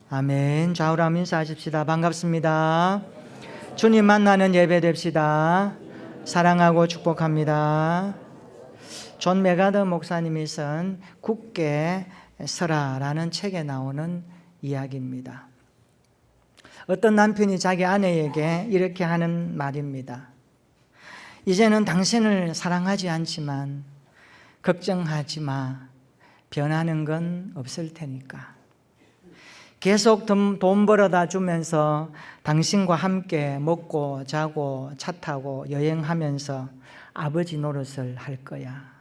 아멘. 좌우로 인사하십시다. 반갑습니다. 주님 만나는 예배 됩시다. 사랑하고 축복합니다. 존 메가더 목사님이 쓴 굳게 서라라는 책에 나오는 이야기입니다. 어떤 남편이 자기 아내에게 이렇게 하는 말입니다. 이제는 당신을 사랑하지 않지만 걱정하지 마. 변하는 건 없을 테니까. 계속 돈 벌어다 주면서 당신과 함께 먹고 자고 차 타고 여행하면서 아버지 노릇을 할 거야.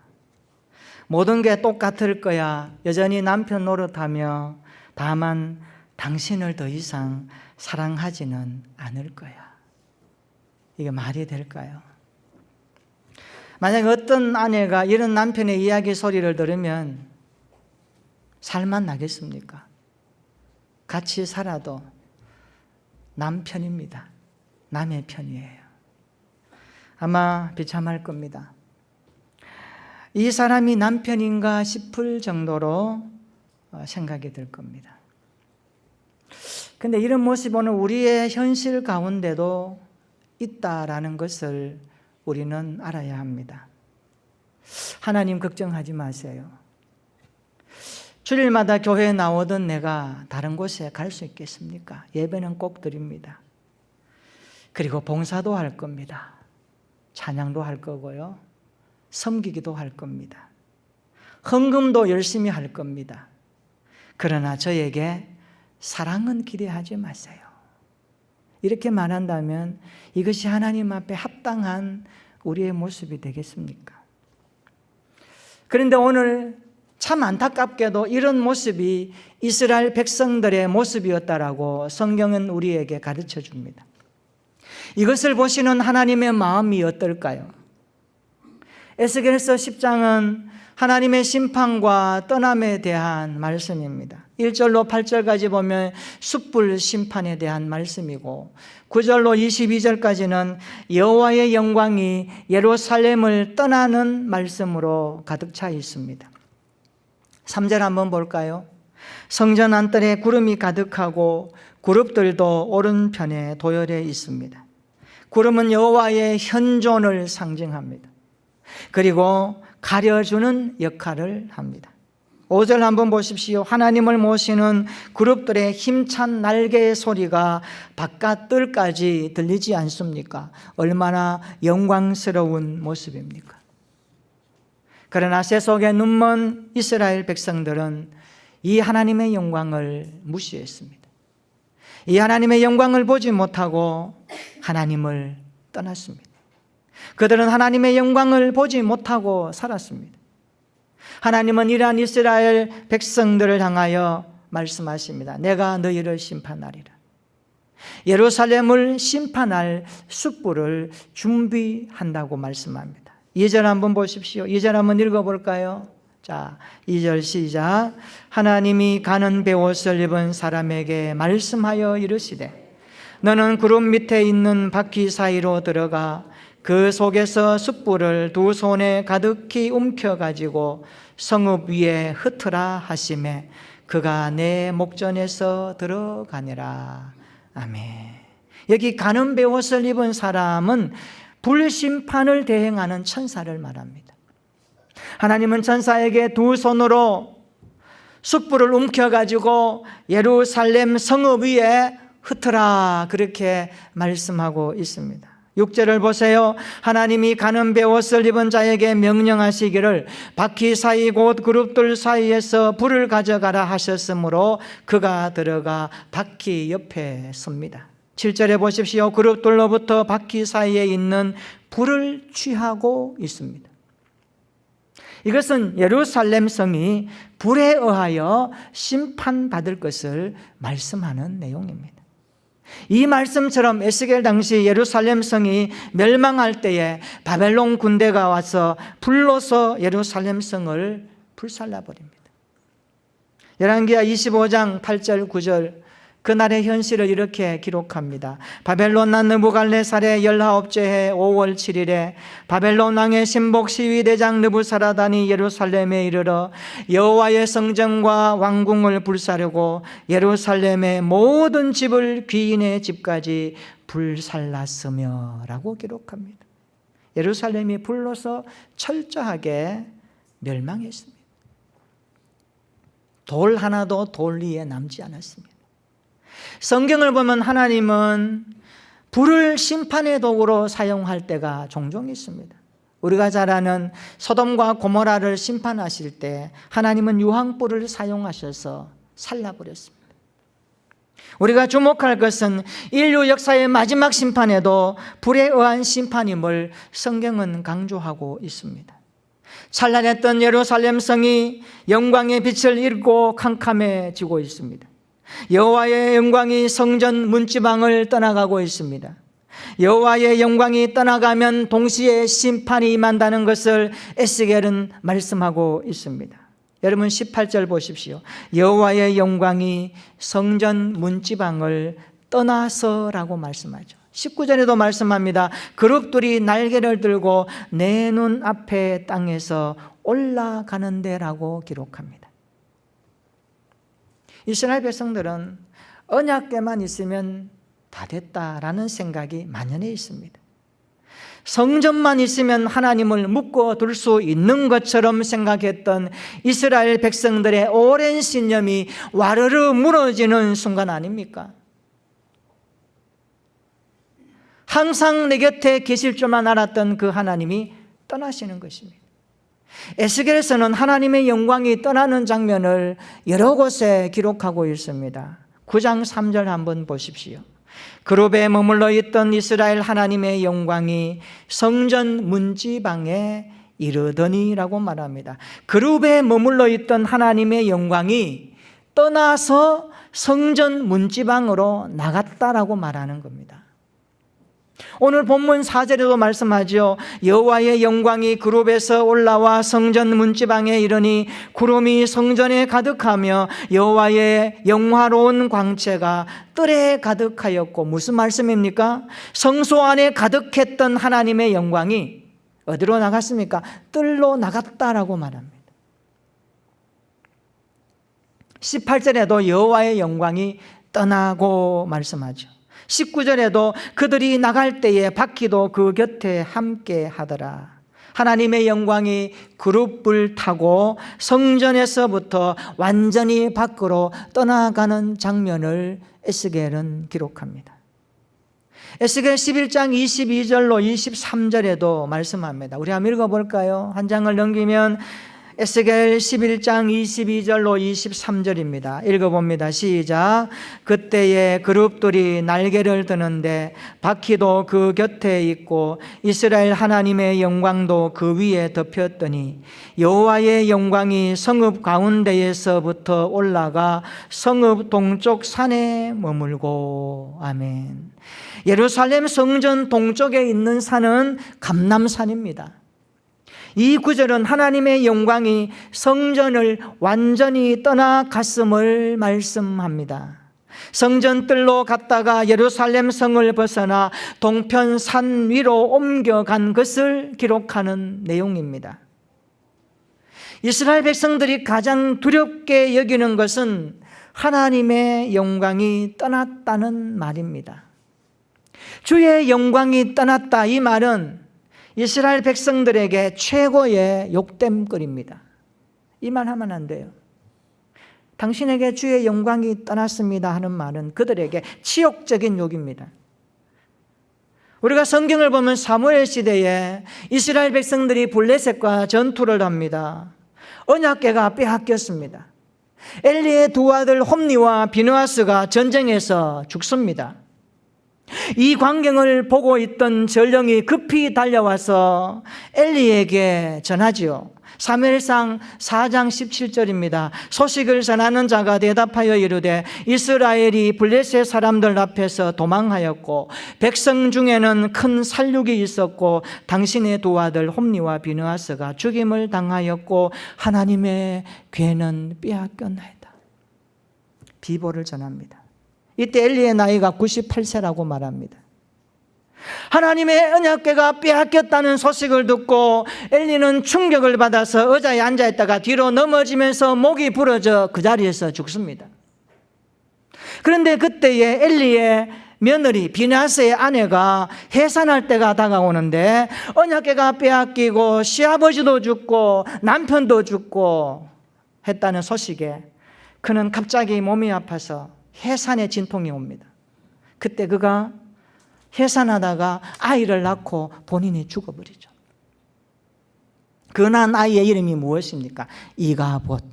모든 게 똑같을 거야. 여전히 남편 노릇하며 다만 당신을 더 이상 사랑하지는 않을 거야. 이게 말이 될까요? 만약 어떤 아내가 이런 남편의 이야기 소리를 들으면 살맛 나겠습니까? 같이 살아도 남편입니다. 남의 편이에요. 아마 비참할 겁니다. 이 사람이 남편인가 싶을 정도로 생각이 들 겁니다. 그런데 이런 모습이 오늘 우리의 현실 가운데도 있다라는 것을 우리는 알아야 합니다. 하나님 걱정하지 마세요. 주일마다 교회에 나오던 내가 다른 곳에 갈 수 있겠습니까? 예배는 꼭 드립니다. 그리고 봉사도 할 겁니다. 찬양도 할 거고요. 섬기기도 할 겁니다. 헌금도 열심히 할 겁니다. 그러나 저에게 사랑은 기대하지 마세요. 이렇게 말한다면 이것이 하나님 앞에 합당한 우리의 모습이 되겠습니까? 그런데 오늘 참 안타깝게도 이런 모습이 이스라엘 백성들의 모습이었다라고 성경은 우리에게 가르쳐 줍니다. 이것을 보시는 하나님의 마음이 어떨까요? 에스겔서 10장은 하나님의 심판과 떠남에 대한 말씀입니다. 1절로 8절까지 보면 숯불 심판에 대한 말씀이고 9절로 22절까지는 여호와의 영광이 예루살렘을 떠나는 말씀으로 가득 차 있습니다. 3절 한번 볼까요? 성전 안뜰에 구름이 가득하고 그룹들도 오른편에 도열해 있습니다. 구름은 여호와의 현존을 상징합니다. 그리고 가려주는 역할을 합니다. 5절 한번 보십시오. 하나님을 모시는 그룹들의 힘찬 날개의 소리가 바깥뜰까지 들리지 않습니까? 얼마나 영광스러운 모습입니까? 그러나 세속에 눈먼 이스라엘 백성들은 이 하나님의 영광을 무시했습니다. 이 하나님의 영광을 보지 못하고 하나님을 떠났습니다. 그들은 하나님의 영광을 보지 못하고 살았습니다. 하나님은 이러한 이스라엘 백성들을 향하여 말씀하십니다. 내가 너희를 심판하리라. 예루살렘을 심판할 숯불을 준비한다고 말씀합니다. 2절 한번 보십시오. 2절 한번 읽어볼까요? 자, 2절 시작. 하나님이 가는 베옷을 입은 사람에게 말씀하여 이르시되 너는 구름 밑에 있는 바퀴 사이로 들어가 그 속에서 숯불을 두 손에 가득히 움켜가지고 성읍 위에 흩으라 하시매 그가 내 목전에서 들어가니라. 아멘. 여기 가는 베옷을 입은 사람은 불심판을 대행하는 천사를 말합니다. 하나님은 천사에게 두 손으로 숯불을 움켜가지고 예루살렘 성읍 위에 흩으라 그렇게 말씀하고 있습니다. 6절을 보세요. 하나님이 가는 베옷을 입은 자에게 명령하시기를 바퀴 사이 곧 그룹들 사이에서 불을 가져가라 하셨으므로 그가 들어가 바퀴 옆에 섭니다. 7절에 보십시오. 그룹들로부터 바퀴 사이에 있는 불을 취하고 있습니다. 이것은 예루살렘 성이 불에 의하여 심판받을 것을 말씀하는 내용입니다. 이 말씀처럼 에스겔 당시 예루살렘 성이 멸망할 때에 바벨론 군대가 와서 불로서 예루살렘 성을 불살라버립니다. 열왕기하 25장 8절 9절 그날의 현실을 이렇게 기록합니다. 바벨론 왕 느부갓네살의 19째 해 5월 7일에 바벨론 왕의 신복 시위대장 느부사라단이 예루살렘에 이르러 여호와의 성전과 왕궁을 불사르고 예루살렘의 모든 집을 귀인의 집까지 불살랐으며 라고 기록합니다. 예루살렘이 불로서 철저하게 멸망했습니다. 돌 하나도 돌 위에 남지 않았습니다. 성경을 보면 하나님은 불을 심판의 도구로 사용할 때가 종종 있습니다. 우리가 잘 아는 소돔과 고모라를 심판하실 때 하나님은 유황불을 사용하셔서 살라버렸습니다. 우리가 주목할 것은 인류 역사의 마지막 심판에도 불에 의한 심판임을 성경은 강조하고 있습니다. 찬란했던 예루살렘 성이 영광의 빛을 잃고 캄캄해지고 있습니다. 여호와의 영광이 성전 문지방을 떠나가고 있습니다. 여호와의 영광이 떠나가면 동시에 심판이 임한다는 것을 에스겔은 말씀하고 있습니다. 여러분 18절 보십시오. 여호와의 영광이 성전 문지방을 떠나서라고 말씀하죠. 19절에도 말씀합니다. 그룹들이 날개를 들고 내 눈앞에 땅에서 올라가는데라고 기록합니다. 이스라엘 백성들은 언약궤만 있으면 다 됐다라는 생각이 만연해 있습니다. 성전만 있으면 하나님을 묶어둘 수 있는 것처럼 생각했던 이스라엘 백성들의 오랜 신념이 와르르 무너지는 순간 아닙니까? 항상 내 곁에 계실 줄만 알았던 그 하나님이 떠나시는 것입니다. 에스겔에서는 하나님의 영광이 떠나는 장면을 여러 곳에 기록하고 있습니다. 9장 3절 한번 보십시오. 그룹에 머물러 있던 이스라엘 하나님의 영광이 성전 문지방에 이르더니라고 말합니다. 그룹에 머물러 있던 하나님의 영광이 떠나서 성전 문지방으로 나갔다라고 말하는 겁니다. 오늘 본문 4절에도 말씀하죠. 여호와의 영광이 그룹에서 올라와 성전 문지방에 이르니 구름이 성전에 가득하며 여호와의 영화로운 광채가 뜰에 가득하였고, 무슨 말씀입니까? 성소 안에 가득했던 하나님의 영광이 어디로 나갔습니까? 뜰로 나갔다라고 말합니다. 18절에도 여호와의 영광이 떠나고 말씀하죠. 19절에도 그들이 나갈 때에 바퀴도 그 곁에 함께 하더라. 하나님의 영광이 그룹을 타고 성전에서부터 완전히 밖으로 떠나가는 장면을 에스겔은 기록합니다. 에스겔 11장 22절로 23절에도 말씀합니다. 우리 한번 읽어볼까요? 한 장을 넘기면 에스겔 11장 22절로 23절입니다. 읽어봅니다. 시작. 그때에 그룹들이 날개를 드는데 바퀴도 그 곁에 있고 이스라엘 하나님의 영광도 그 위에 덮였더니 여호와의 영광이 성읍 가운데에서부터 올라가 성읍 동쪽 산에 머물고. 아멘. 예루살렘 성전 동쪽에 있는 산은 감람산입니다. 이 구절은 하나님의 영광이 성전을 완전히 떠나갔음을 말씀합니다. 성전 뜰로 갔다가 예루살렘 성을 벗어나 동편 산 위로 옮겨간 것을 기록하는 내용입니다. 이스라엘 백성들이 가장 두렵게 여기는 것은 하나님의 영광이 떠났다는 말입니다. 주의 영광이 떠났다, 이 말은 이스라엘 백성들에게 최고의 욕됨거리입니다. 이 말 하면 안 돼요. 당신에게 주의 영광이 떠났습니다 하는 말은 그들에게 치욕적인 욕입니다. 우리가 성경을 보면 사무엘 시대에 이스라엘 백성들이 블레셋과 전투를 합니다. 언약궤가 빼앗겼습니다. 엘리의 두 아들 홈니와 비느하스가 전쟁에서 죽습니다. 이 광경을 보고 있던 전령이 급히 달려와서 엘리에게 전하지요. 사무엘상 4장 17절입니다. 소식을 전하는 자가 대답하여 이르되 이스라엘이 블레셋 사람들 앞에서 도망하였고 백성 중에는 큰 살육이 있었고 당신의 두 아들 홈니와 비느하스가 죽임을 당하였고 하나님의 궤는 빼앗겼나이다. 비보를 전합니다. 이때 엘리의 나이가 98세라고 말합니다. 하나님의 언약궤가 빼앗겼다는 소식을 듣고 엘리는 충격을 받아서 의자에 앉아있다가 뒤로 넘어지면서 목이 부러져 그 자리에서 죽습니다. 그런데 그때에 엘리의 며느리 비나스의 아내가 해산할 때가 다가오는데 언약궤가 빼앗기고 시아버지도 죽고 남편도 죽고 했다는 소식에 그는 갑자기 몸이 아파서 해산의 진통이 옵니다. 그때 그가 해산하다가 아이를 낳고 본인이 죽어버리죠. 그 난 아이의 이름이 무엇입니까? 이가봇,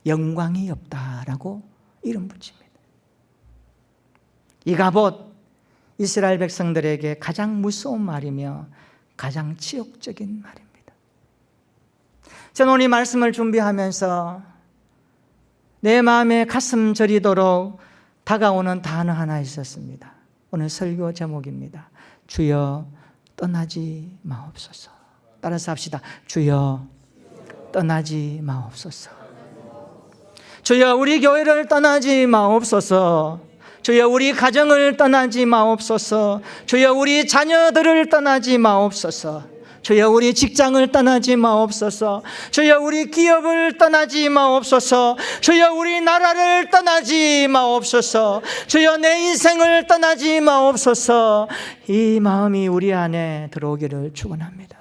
영광이 없다라고 이름 붙입니다. 이가봇, 이스라엘 백성들에게 가장 무서운 말이며 가장 치욕적인 말입니다. 저는 오늘 이 말씀을 준비하면서 내 마음에 가슴 저리도록 다가오는 단어 하나 있었습니다. 오늘 설교 제목입니다. 주여 떠나지 마옵소서. 따라서 합시다. 주여 떠나지 마옵소서. 주여 우리 교회를 떠나지 마옵소서. 주여 우리 가정을 떠나지 마옵소서. 주여 우리 자녀들을 떠나지 마옵소서. 주여 우리 직장을 떠나지 마옵소서. 주여 우리 기업을 떠나지 마옵소서. 주여 우리 나라를 떠나지 마옵소서. 주여 내 인생을 떠나지 마옵소서. 이 마음이 우리 안에 들어오기를 축원합니다.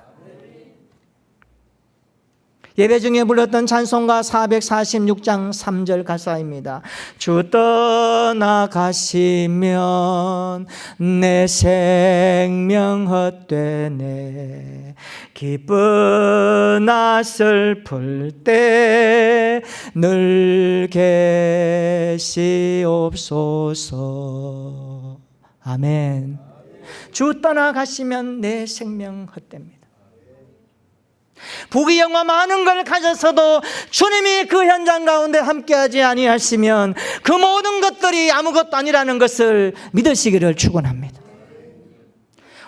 예배 중에 불렀던 찬송가 446장 3절 가사입니다. 주 떠나가시면 내 생명 헛되네. 기쁘나 슬플 때 늘 계시옵소서. 아멘. 주 떠나가시면 내 생명 헛됩니다. 부귀영화 많은 걸 가졌어도 주님이 그 현장 가운데 함께하지 아니하시면 그 모든 것들이 아무것도 아니라는 것을 믿으시기를 축원합니다.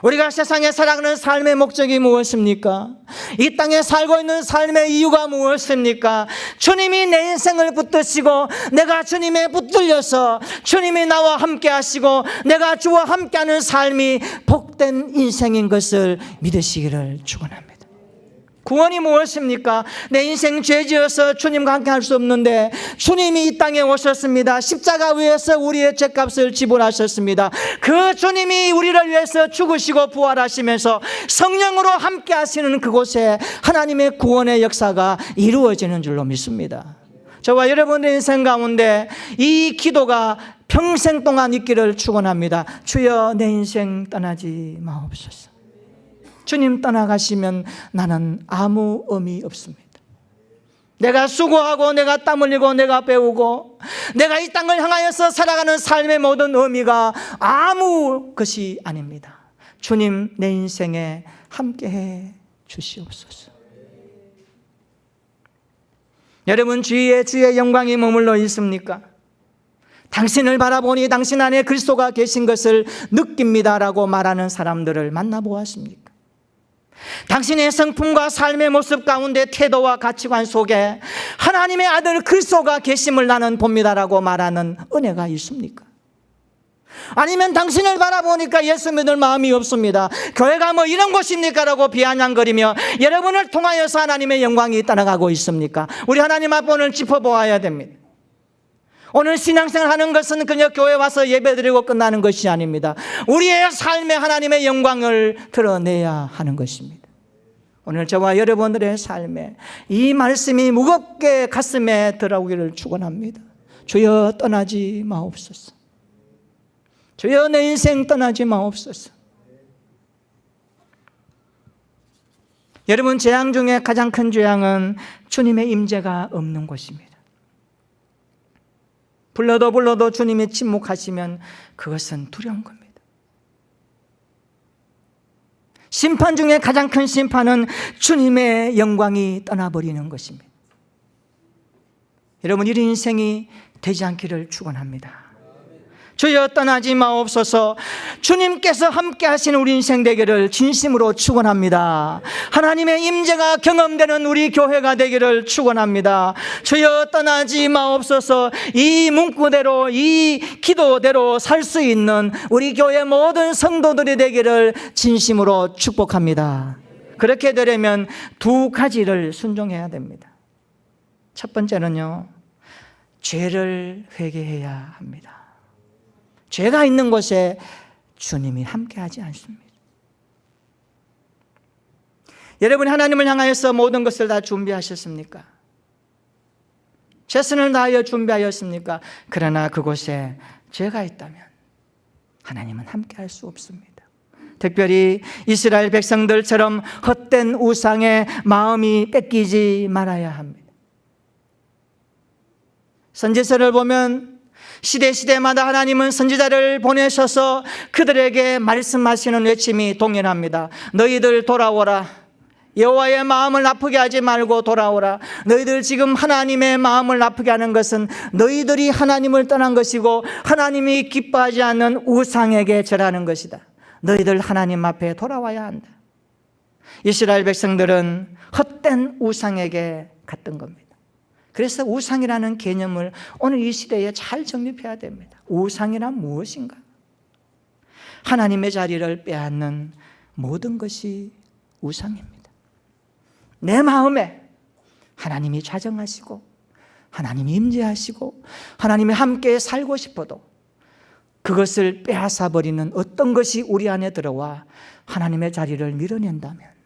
우리가 세상에 살아가는 삶의 목적이 무엇입니까? 이 땅에 살고 있는 삶의 이유가 무엇입니까? 주님이 내 인생을 붙드시고 내가 주님에 붙들려서 주님이 나와 함께 하시고 내가 주와 함께하는 삶이 복된 인생인 것을 믿으시기를 축원합니다. 구원이 무엇입니까? 내 인생 죄지어서 주님과 함께 할 수 없는데 주님이 이 땅에 오셨습니다. 십자가 위에서 우리의 죄값을 지불하셨습니다. 그 주님이 우리를 위해서 죽으시고 부활하시면서 성령으로 함께 하시는 그곳에 하나님의 구원의 역사가 이루어지는 줄로 믿습니다. 저와 여러분의 인생 가운데 이 기도가 평생 동안 있기를 축원합니다. 주여 내 인생 떠나지 마옵소서. 주님 떠나가시면 나는 아무 의미 없습니다. 내가 수고하고 내가 땀 흘리고 내가 배우고 내가 이 땅을 향하여서 살아가는 삶의 모든 의미가 아무 것이 아닙니다. 주님 내 인생에 함께해 주시옵소서. 여러분 주의 영광이 머물러 있습니까? 당신을 바라보니 당신 안에 그리스도가 계신 것을 느낍니다라고 말하는 사람들을 만나보았습니까? 당신의 성품과 삶의 모습 가운데 태도와 가치관 속에 하나님의 아들 그리스도가 계심을 나는 봅니다라고 말하는 은혜가 있습니까? 아니면 당신을 바라보니까 예수 믿을 마음이 없습니다. 교회가 뭐 이런 곳입니까? 라고 비아냥거리며 여러분을 통하여서 하나님의 영광이 떠나가고 있습니까? 우리 하나님 앞에 오늘 짚어보아야 됩니다. 오늘 신앙생활 하는 것은 그냥 교회 와서 예배드리고 끝나는 것이 아닙니다. 우리의 삶에 하나님의 영광을 드러내야 하는 것입니다. 오늘 저와 여러분들의 삶에 이 말씀이 무겁게 가슴에 들어오기를 축원합니다. 주여 떠나지 마옵소서. 주여 내 인생 떠나지 마옵소서. 여러분 재앙 중에 가장 큰 재앙은 주님의 임재가 없는 곳입니다. 불러도 주님이 침묵하시면 그것은 두려운 겁니다. 심판 중에 가장 큰 심판은 주님의 영광이 떠나버리는 것입니다. 여러분 이 인생이 되지 않기를 축원합니다. 주여 떠나지 마옵소서. 주님께서 함께 하시는 우리 인생 되기를 진심으로 축원합니다. 하나님의 임재가 경험되는 우리 교회가 되기를 축원합니다. 주여 떠나지 마옵소서. 이 문구대로, 이 기도대로 살 수 있는 우리 교회 모든 성도들이 되기를 진심으로 축복합니다. 그렇게 되려면 두 가지를 순종해야 됩니다. 첫 번째는요, 죄를 회개해야 합니다. 죄가 있는 곳에 주님이 함께하지 않습니다. 여러분, 하나님을 향하여서 모든 것을 다 준비하셨습니까? 최선을 다하여 준비하였습니까? 그러나 그곳에 죄가 있다면 하나님은 함께할 수 없습니다. 특별히 이스라엘 백성들처럼 헛된 우상에 마음이 뺏기지 말아야 합니다. 선지서를 보면 시대마다 하나님은 선지자를 보내셔서 그들에게 말씀하시는 외침이 동일합니다. 너희들 돌아오라. 여호와의 마음을 나쁘게 하지 말고 돌아오라. 너희들 지금 하나님의 마음을 나쁘게 하는 것은 너희들이 하나님을 떠난 것이고 하나님이 기뻐하지 않는 우상에게 절하는 것이다. 너희들 하나님 앞에 돌아와야 한다. 이스라엘 백성들은 헛된 우상에게 갔던 겁니다. 그래서 우상이라는 개념을 오늘 이 시대에 잘 정립해야 됩니다. 우상이란 무엇인가? 하나님의 자리를 빼앗는 모든 것이 우상입니다. 내 마음에 하나님이 좌정하시고 하나님이 임재하시고 하나님이 함께 살고 싶어도 그것을 빼앗아 버리는 어떤 것이 우리 안에 들어와 하나님의 자리를 밀어낸다면,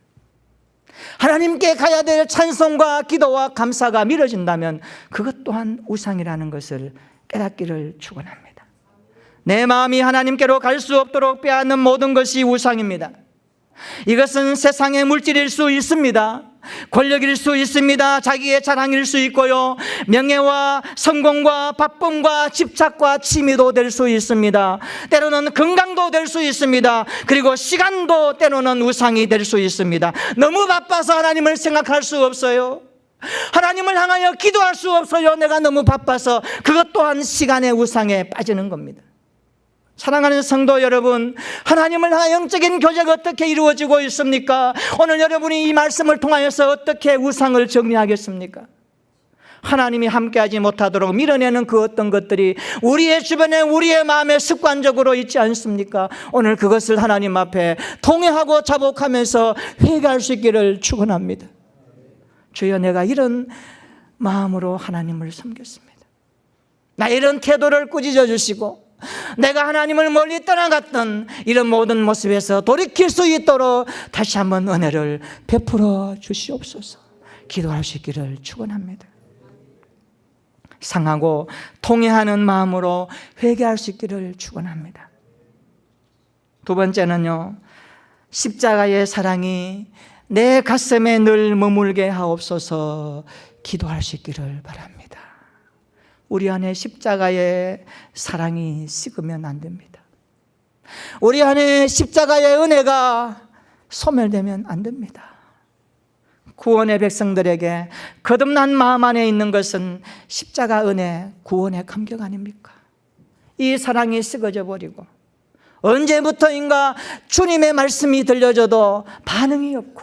하나님께 가야 될 찬송과 기도와 감사가 미뤄진다면 그것 또한 우상이라는 것을 깨닫기를 축원합니다. 내 마음이 하나님께로 갈 수 없도록 빼앗는 모든 것이 우상입니다. 이것은 세상의 물질일 수 있습니다. 권력일 수 있습니다. 자기의 자랑일 수 있고요, 명예와 성공과 바쁨과 집착과 취미도 될 수 있습니다. 때로는 건강도 될 수 있습니다. 그리고 시간도 때로는 우상이 될 수 있습니다. 너무 바빠서 하나님을 생각할 수 없어요. 하나님을 향하여 기도할 수 없어요. 내가 너무 바빠서. 그것 또한 시간의 우상에 빠지는 겁니다. 사랑하는 성도 여러분, 하나님을 향한 영적인 교제가 어떻게 이루어지고 있습니까? 오늘 여러분이 이 말씀을 통하여서 어떻게 우상을 정리하겠습니까? 하나님이 함께하지 못하도록 밀어내는 그 어떤 것들이 우리의 주변에, 우리의 마음에 습관적으로 있지 않습니까? 오늘 그것을 하나님 앞에 통회하고 자복하면서 회개할 수 있기를 축원합니다. 주여, 내가 이런 마음으로 하나님을 섬겼습니다. 나 이런 태도를 꾸짖어 주시고 내가 하나님을 멀리 떠나갔던 이런 모든 모습에서 돌이킬 수 있도록 다시 한번 은혜를 베풀어 주시옵소서. 기도할 수 있기를 축원합니다. 상하고 통회하는 마음으로 회개할 수 있기를 축원합니다. 두 번째는요, 십자가의 사랑이 내 가슴에 늘 머물게 하옵소서. 기도할 수 있기를 바랍니다. 우리 안에 십자가의 사랑이 식으면 안 됩니다. 우리 안에 십자가의 은혜가 소멸되면 안 됩니다. 구원의 백성들에게 거듭난 마음 안에 있는 것은 십자가 은혜, 구원의 감격 아닙니까? 이 사랑이 식어져 버리고 언제부터인가 주님의 말씀이 들려줘도 반응이 없고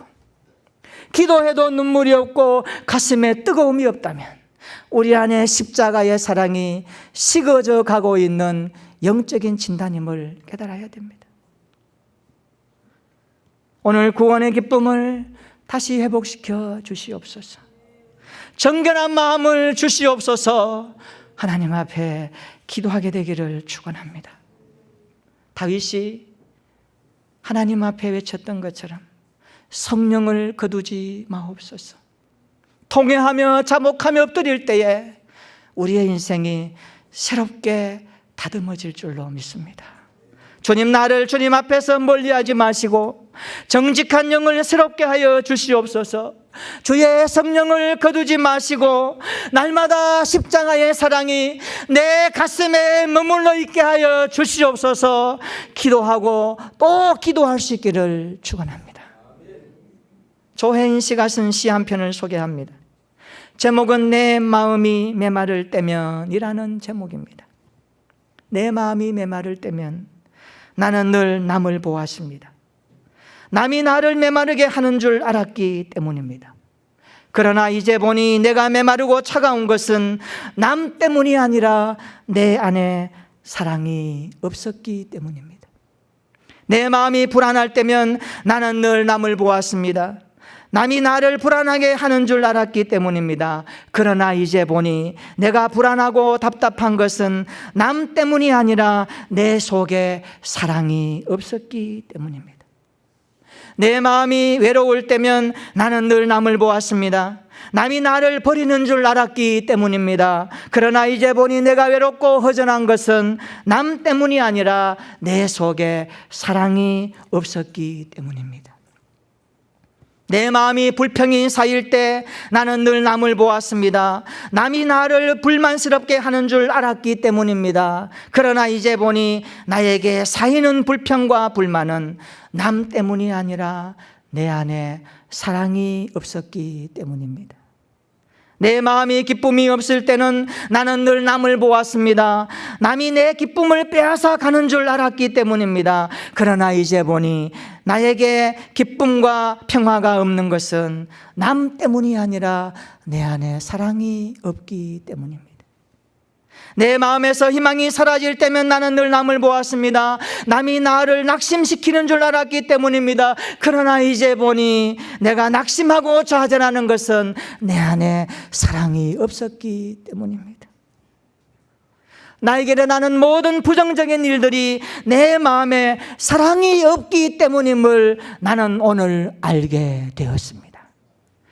기도해도 눈물이 없고 가슴에 뜨거움이 없다면 우리 안에 십자가의 사랑이 식어져 가고 있는 영적인 진단임을 깨달아야 됩니다. 오늘 구원의 기쁨을 다시 회복시켜 주시옵소서. 정결한 마음을 주시옵소서. 하나님 앞에 기도하게 되기를 축원합니다. 다윗이 하나님 앞에 외쳤던 것처럼 성령을 거두지 마옵소서. 통회하며 자복하며 엎드릴 때에 우리의 인생이 새롭게 다듬어질 줄로 믿습니다. 주님, 나를 주님 앞에서 멀리하지 마시고 정직한 영을 새롭게 하여 주시옵소서. 주의 성령을 거두지 마시고 날마다 십자가의 사랑이 내 가슴에 머물러 있게 하여 주시옵소서. 기도하고 또 기도할 수 있기를 축원합니다. 조혜인 씨가 쓴 시 한 편을 소개합니다. 제목은 내 마음이 메마를 때면이라는 제목입니다. 내 마음이 메마를 때면 나는 늘 남을 보았습니다. 남이 나를 메마르게 하는 줄 알았기 때문입니다. 그러나 이제 보니 내가 메마르고 차가운 것은 남 때문이 아니라 내 안에 사랑이 없었기 때문입니다. 내 마음이 불안할 때면 나는 늘 남을 보았습니다. 남이 나를 불안하게 하는 줄 알았기 때문입니다. 그러나 이제 보니 내가 불안하고 답답한 것은 남 때문이 아니라 내 속에 사랑이 없었기 때문입니다. 내 마음이 외로울 때면 나는 늘 남을 보았습니다. 남이 나를 버리는 줄 알았기 때문입니다. 그러나 이제 보니 내가 외롭고 허전한 것은 남 때문이 아니라 내 속에 사랑이 없었기 때문입니다. 내 마음이 불평이 쌓일 때 나는 늘 남을 보았습니다. 남이 나를 불만스럽게 하는 줄 알았기 때문입니다. 그러나 이제 보니 나에게 쌓이는 불평과 불만은 남 때문이 아니라 내 안에 사랑이 없었기 때문입니다. 내 마음이 기쁨이 없을 때는 나는 늘 남을 보았습니다. 남이 내 기쁨을 빼앗아 가는 줄 알았기 때문입니다. 그러나 이제 보니 나에게 기쁨과 평화가 없는 것은 남 때문이 아니라 내 안에 사랑이 없기 때문입니다. 내 마음에서 희망이 사라질 때면 나는 늘 남을 보았습니다. 남이 나를 낙심시키는 줄 알았기 때문입니다. 그러나 이제 보니 내가 낙심하고 좌절하는 것은 내 안에 사랑이 없었기 때문입니다. 나에게 일어나는 모든 부정적인 일들이 내 마음에 사랑이 없기 때문임을 나는 오늘 알게 되었습니다.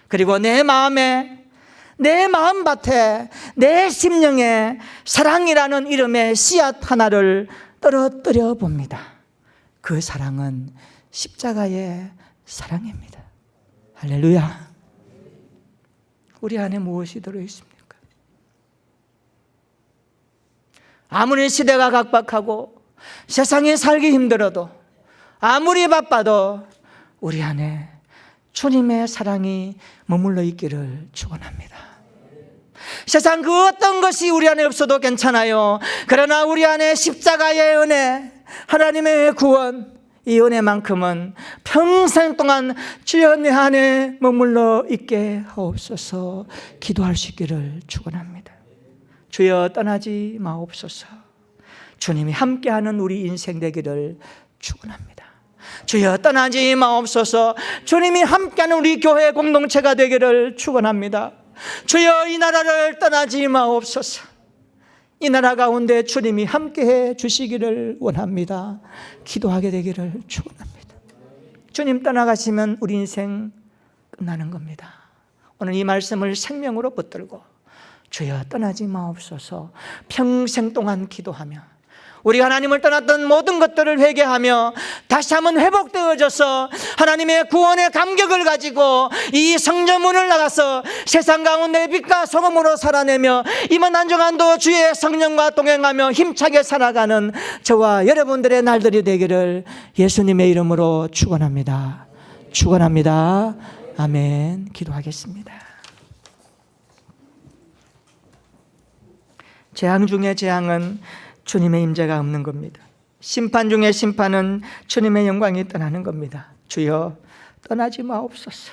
그리고 내 마음에, 내 마음밭에, 내 심령에 사랑이라는 이름의 씨앗 하나를 떨어뜨려 봅니다. 그 사랑은 십자가의 사랑입니다. 할렐루야. 우리 안에 무엇이 들어있습니까? 아무리 시대가 각박하고 세상에 살기 힘들어도 아무리 바빠도 우리 안에 주님의 사랑이 머물러 있기를 축원합니다. 세상 그 어떤 것이 우리 안에 없어도 괜찮아요. 그러나 우리 안에 십자가의 은혜, 하나님의 구원, 이 은혜만큼은 평생 동안 주여 내 안에 머물러 있게 하옵소서 기도할 수 있기를 축원합니다. 주여 떠나지 마옵소서. 주님이 함께하는 우리 인생 되기를 축원합니다. 주여 떠나지 마옵소서. 주님이 함께하는 우리 교회 공동체가 되기를 축원합니다. 주여 이 나라를 떠나지 마옵소서. 이 나라 가운데 주님이 함께해 주시기를 원합니다. 기도하게 되기를 축원합니다. 주님 떠나가시면 우리 인생 끝나는 겁니다. 오늘 이 말씀을 생명으로 붙들고 주여 떠나지 마옵소서 평생 동안 기도하며 우리가 하나님을 떠났던 모든 것들을 회개하며 다시 한번 회복되어져서 하나님의 구원의 감격을 가지고 이 성전문을 나가서 세상 가운데 빛과 소금으로 살아내며 이번 한 주간도 주의 성령과 동행하며 힘차게 살아가는 저와 여러분들의 날들이 되기를 예수님의 이름으로 축원합니다. 축원합니다. 아멘. 기도하겠습니다. 재앙 중에 재앙은 주님의 임재가 없는 겁니다. 심판 중에 심판은 주님의 영광이 떠나는 겁니다. 주여 떠나지 마옵소서.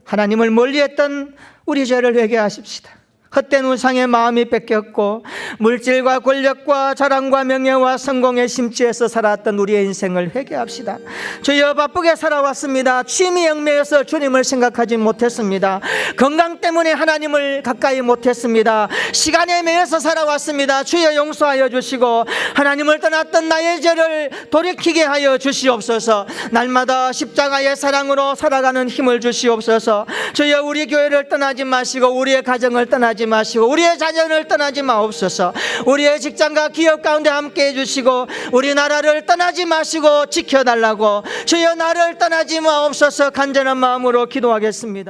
하나님을 멀리했던 우리 죄를 회개하십시다. 헛된 우상의 마음이 뺏겼고 물질과 권력과 자랑과 명예와 성공에 심취해서 살았던 우리의 인생을 회개합시다. 주여 바쁘게 살아왔습니다. 취미 영매에서 주님을 생각하지 못했습니다. 건강 때문에 하나님을 가까이 못했습니다. 시간에 매여서 살아왔습니다. 주여 용서하여 주시고 하나님을 떠났던 나의 죄를 돌이키게 하여 주시옵소서. 날마다 십자가의 사랑으로 살아가는 힘을 주시옵소서. 주여 우리 교회를 떠나지 마시고 우리의 가정을 떠나지 마시고 우리의 자녀를 떠나지 마옵소서. 우리의 직장과 기업 가운데 함께 해주시고 우리 나라를 떠나지 마시고 지켜달라고 주여 나를 떠나지 마옵소서 간절한 마음으로 기도하겠습니다.